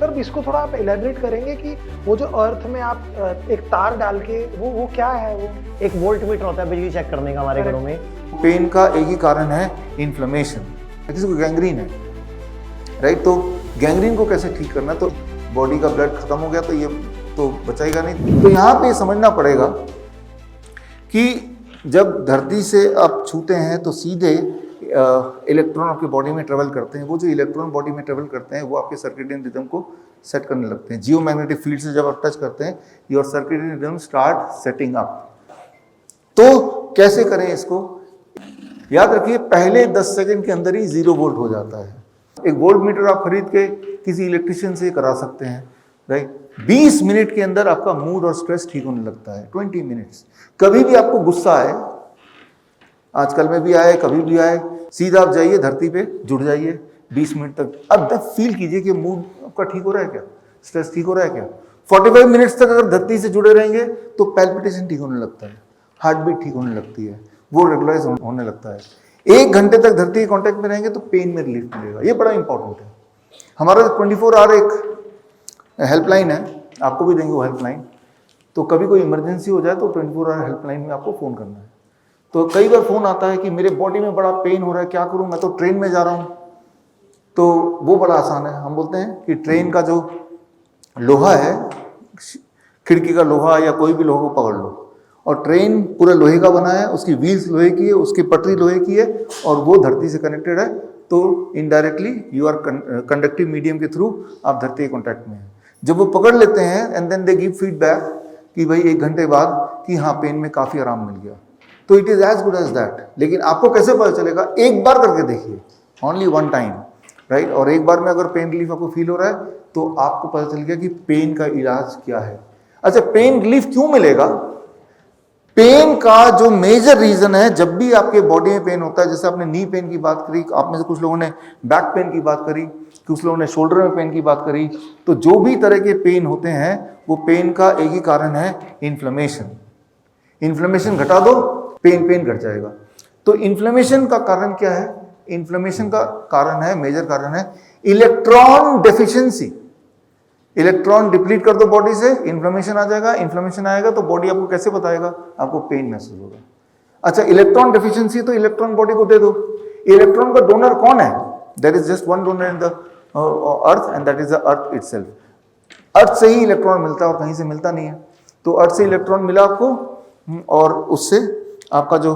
Sir इसको थोड़ा आप इलेबरेट करेंगे कि वो जो अर्थ में आप एक तार डाल के वो क्या है? वो एक वोल्ट मीटर होता है बिजली चेक करने का हमारे घरों में। पेन का एक ही कारण है इन्फ्लेमेशन, किसी को गैंग्रीन है, राइट। तो गैंग्रीन को कैसे ठीक करना, तो बॉडी का ब्लड खत्म हो गया तो ये तो बचाएगा नहीं। तो यहाँ पे समझना पड़ेगा कि जब धरती से आप छूते हैं तो सीधे इलेक्ट्रॉन आपके बॉडी में ट्रेवल करते हैं। वो जो इलेक्ट्रॉन बॉडी में ट्रेवल करते हैं वो आपके सर्केडियन रिदम को सेट करने लगते हैं। जियोमैग्नेटिक फील्ड से जब आप टच करते हैं your circadian rhythm start setting up. तो कैसे करें इसको? याद रखिए पहले 10 सेकंड के अंदर ही 0 वोल्ट हो जाता है। एक वोल्ट मीटर आप खरीद के किसी इलेक्ट्रिशियन से करा सकते हैं, राइट। 20 मिनट के अंदर आपका मूड और स्ट्रेस ठीक होने लगता है। 20 मिनट्स। कभी भी आपको गुस्सा आए, आजकल में भी आए, कभी भी आए, सीधा आप जाइए धरती पे जुड़ जाइए 20 मिनट तक। अब तक फील कीजिए कि मूड आपका ठीक हो रहा है क्या, स्ट्रेस ठीक हो रहा है क्या। 45 मिनट्स तक अगर धरती से जुड़े रहेंगे तो पैल्पिटेशन ठीक होने लगता है, हार्ट बीट ठीक होने लगती है, वो रेगुलराइज होने लगता है। 1 घंटे तक धरती के कांटेक्ट में रहेंगे तो पेन में रिलीफ मिलेगा। ये बड़ा इंपॉर्टेंट है। हमारा 24 आवर एक हेल्पलाइन है, आपको भी देंगे वो हेल्पलाइन। तो कभी कोई इमरजेंसी हो जाए तो 24 आवर हेल्पलाइन में आपको फ़ोन करना है। तो कई बार फ़ोन आता है कि मेरे बॉडी में बड़ा पेन हो रहा है, क्या करूं, मैं तो ट्रेन में जा रहा हूं। तो वो बड़ा आसान है। हम बोलते हैं कि ट्रेन का जो लोहा है, खिड़की का लोहा या कोई भी लोहा को पकड़ लो, और ट्रेन पूरा लोहे का बना है, उसकी व्हील्स लोहे की है, उसकी पटरी लोहे की है, और वो धरती से कनेक्टेड है। तो indirectly you are conductive medium के थ्रू आप धरती के कॉन्टैक्ट में हैं। जब वो पकड़ लेते हैं and then they give feedback कि भाई 1 घंटे बाद कि हाँ पेन में काफ़ी आराम मिल गया, तो it is as good as that. लेकिन आपको कैसे पता चलेगा? एक बार करके देखिए, ओनली 1 टाइम, राइट। और एक बार में अगर पेन रिलीफ आपको फील हो रहा है तो आपको पता चल गया कि पेन का इलाज क्या है। अच्छा, पेन रिलीफ क्यों मिलेगा? पेन का जो मेजर रीजन है, जब भी आपके बॉडी में पेन होता है, जैसे आपने नी पेन की बात करी, आप में से कुछ लोगों ने बैक पेन की बात करी, कुछ लोगों ने शोल्डर में पेन की बात करी, तो जो भी तरह के पेन होते हैं वो पेन का एक ही कारण है, इन्फ्लेमेशन। इन्फ्लेमेशन घटा दो, पेन घट जाएगा। तो इन्फ्लेमेशन का कारण क्या है? इन्फ्लेमेशन का कारण है, मेजर कारण है इलेक्ट्रॉन डेफिशिएंसी। इलेक्ट्रॉन डिप्लीट कर दो बॉडी से, इन्फ्लेमेशन आ जाएगा। इन्फ्लेमेशन आएगा तो बॉडी आपको कैसे बताएगा? आपको पेन महसूस होगा। अच्छा, इलेक्ट्रॉन डेफिशिएंसी तो इलेक्ट्रॉन बॉडी को दे दो। इलेक्ट्रॉन का डोनर कौन है? There is just one donor in the earth and that is the earth itself. Earth से ही इलेक्ट्रॉन मिलता है और कहीं से मिलता नहीं है। तो अर्थ से इलेक्ट्रॉन मिला आपको और उससे आपका जो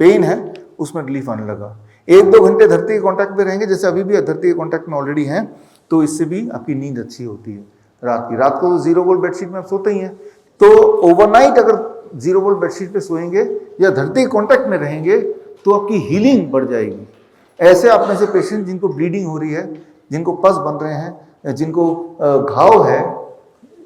पेन है उसमें रिलीफ आने लगा। 1-2 घंटे धरती के कांटेक्ट में रहेंगे, जैसे अभी भी धरती के कांटेक्ट में ऑलरेडी हैं, तो इससे भी आपकी नींद अच्छी होती है। रात को 0 वोल्ट बेडशीट में आप सोते ही हैं, तो ओवरनाइट अगर 0 वोल्ट बेडशीट पे सोएंगे या धरती के कांटेक्ट में रहेंगे तो आपकी हीलिंग बढ़ जाएगी। ऐसे आप में से पेशेंट जिनको ब्लीडिंग हो रही है, जिनको पस बन रहे हैं, जिनको घाव है,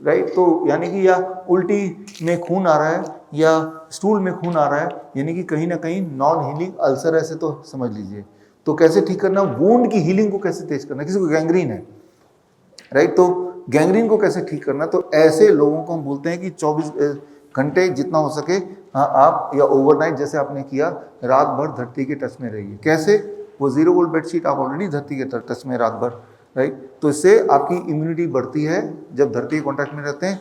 राइट, तो यानी कि या उल्टी में खून आ रहा है या स्टूल में खून आ रहा है, यानी कि कहीं ना कहीं नॉन हीलिंग अल्सर, ऐसे तो समझ लीजिए। तो कैसे ठीक करना? वुंड की हीलिंग को कैसे तेज करना? किसी को गैंग्रीन है, राइट, तो गैंग्रीन को कैसे ठीक करना? तो ऐसे लोगों को हम बोलते हैं कि 24 घंटे जितना हो सके, हाँ, आप या ओवरनाइट जैसे आपने किया, रात भर धरती के टच में रहिए। कैसे? वो 0 वोल्ट बेडशीट आप ऑलरेडी धरती के टच में रात भर, राइट। तो इससे आपकी इम्यूनिटी बढ़ती है। जब धरती के कॉन्टैक्ट में रहते हैं,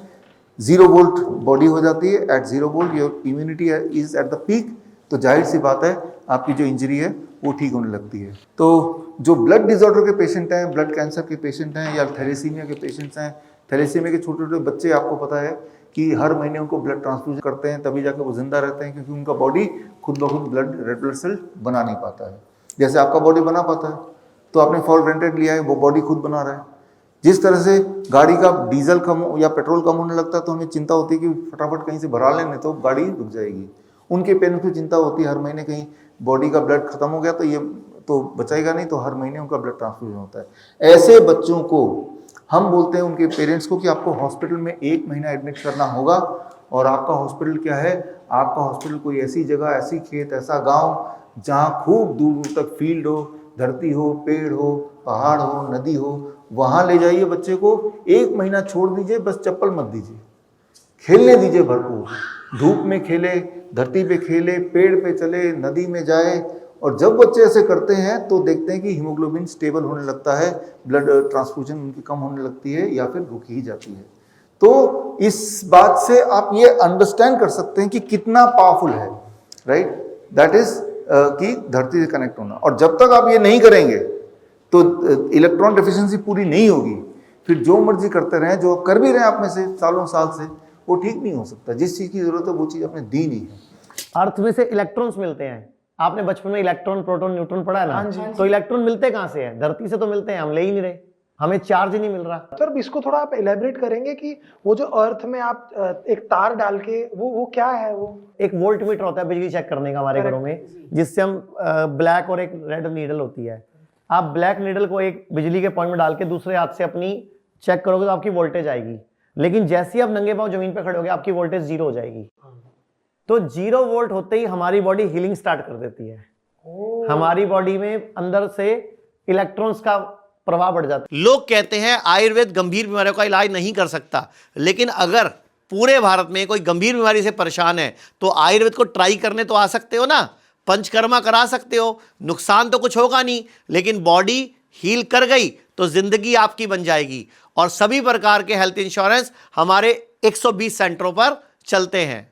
0 वोल्ट बॉडी हो जाती है। At 0 volt your immunity is at the peak. तो जाहिर सी बात है आपकी जो इंजरी है वो ठीक होने लगती है। तो जो ब्लड डिसऑर्डर के पेशेंट हैं, ब्लड कैंसर के पेशेंट हैं या थैलेसीमिया के पेशेंट्स हैं, थैलेसीमिया के छोटे छोटे बच्चे, आपको पता है कि हर महीने उनको ब्लड ट्रांसफ्यूजन करते हैं, तभी जाकर वो जिंदा रहते हैं, क्योंकि उनका बॉडी खुद ब खुद रेड ब्लड सेल बना नहीं पाता है। जैसे आपका बॉडी बना पाता है, तो आपने फॉर ग्रांटेड लिया है, वो बॉडी खुद बना रहा है। जिस तरह से गाड़ी का डीजल कम या पेट्रोल कम होने लगता है तो हमें चिंता होती है कि फटाफट कहीं से भरा लें, तो गाड़ी रुक जाएगी। उनके पेरेंट्स को चिंता होती है हर महीने कहीं बॉडी का ब्लड खत्म हो गया तो ये तो बचाएगा नहीं, तो हर महीने उनका ब्लड ट्रांसफ्यूजन होता है। ऐसे बच्चों को हम बोलते हैं उनके पेरेंट्स को कि आपको हॉस्पिटल में 1 महीना एडमिट करना होगा। और आपका हॉस्पिटल क्या है? आपका हॉस्पिटल कोई ऐसी जगह, ऐसी खेत, ऐसा गाँव जहाँ खूब दूर दूर तक फील्ड हो, धरती हो, पेड़ हो, पहाड़ हो, नदी हो, वहाँ ले जाइए बच्चे को। 1 महीना छोड़ दीजिए, बस चप्पल मत दीजिए, खेलने दीजिए भरपूर। धूप में खेले, धरती पे खेले, पेड़ पे चले, नदी में जाए, और जब बच्चे ऐसे करते हैं तो देखते हैं कि हीमोग्लोबिन स्टेबल होने लगता है, ब्लड ट्रांसफ्यूजन उनकी कम होने लगती है या फिर रुकी ही जाती है। तो इस बात से आप ये अंडरस्टैंड कर सकते हैं कि कितना पावरफुल है, राइट, दैट इज कि धरती से कनेक्ट होना। और जब तक आप ये नहीं करेंगे तो इलेक्ट्रॉन डेफिशिएंसी पूरी नहीं होगी, फिर जो मर्जी करते रहें, जो कर भी रहे हैं आप में से सालों साल से, वो ठीक नहीं हो सकता। जिस चीज़ की जरूरत है वो चीज़ आपने दी नहीं है। अर्थ में से इलेक्ट्रॉन्स मिलते हैं। आपने बचपन में इलेक्ट्रॉन, प्रोटॉन, न्यूट्रॉन पढ़ा है ना? हाँ जी। तो इलेक्ट्रॉन मिलते कहाँ से हैं? धरती से तो मिलते हैं, हम ले ही नहीं रहे, हमें चार्ज ही नहीं मिल रहा। सर इसको थोड़ा आप एलेबरेट करेंगे कि वो जो अर्थ में आप एक तार डाल के वो क्या है? वो एक वोल्ट मीटर होता है बिजली चेक करने का हमारे घरों में, जिससे हम ब्लैक और एक रेड नीडल होती है। आप ब्लैक नीडल को एक बिजली के पॉइंट में डाल के दूसरे हाथ से अपनी चेक करोगे तो आपकी वोल्टेज आएगी, लेकिन जैसे ही आप नंगे पांव जमीन पे खड़े होगे आपकी वोल्टेज 0 हो जाएगी। तो 0 वोल्ट होते ही हमारी बॉडी हीलिंग स्टार्ट कर देती है। हमारी बॉडी में अंदर से इलेक्ट्रॉन्स का प्रभाव बढ़ जाता है। लोग कहते हैं आयुर्वेद गंभीर बीमारियों का इलाज नहीं कर सकता, लेकिन अगर पूरे भारत में कोई गंभीर बीमारी से परेशान है तो आयुर्वेद को ट्राई करने तो आ सकते हो ना, पंचकर्मा करा सकते हो, नुकसान तो कुछ होगा नहीं, लेकिन बॉडी हील कर गई तो जिंदगी आपकी बन जाएगी। और सभी प्रकार के हेल्थ इंश्योरेंस हमारे 120 सेंटरों पर चलते हैं।